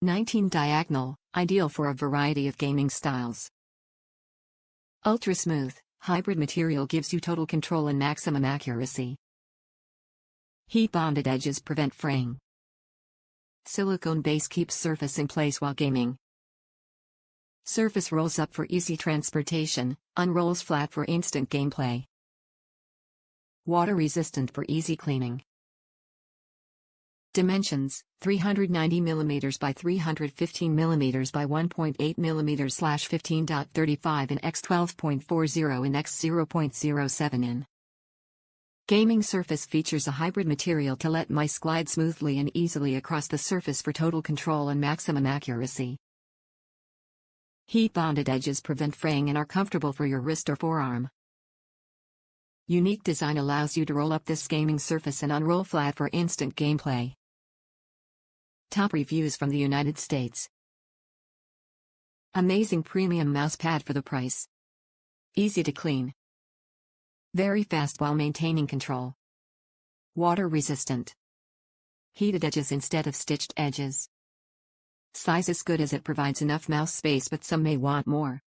19 diagonal, ideal for a variety of gaming styles. Ultra smooth, hybrid material gives you total control and maximum accuracy. Heat bonded edges prevent fraying. Silicone base keeps surface in place while gaming. Surface rolls up for easy transportation, unrolls flat for instant gameplay. Water resistant for easy cleaning. Dimensions: 390 mm by 315 mm by 1.8 mm/15.35 in x 12.40 in x 0.07 in. Gaming surface features a hybrid material to let mice glide smoothly and easily across the surface for total control and maximum accuracy. Heat bonded edges prevent fraying and are comfortable for your wrist or forearm. Unique design allows you to roll up this gaming surface and unroll flat for instant gameplay. Top reviews from the United States. Amazing premium mouse pad for the price. Easy to clean. Very fast while maintaining control. Water resistant. Heated edges instead of stitched edges. Size is good as it provides enough mouse space, but some may want more.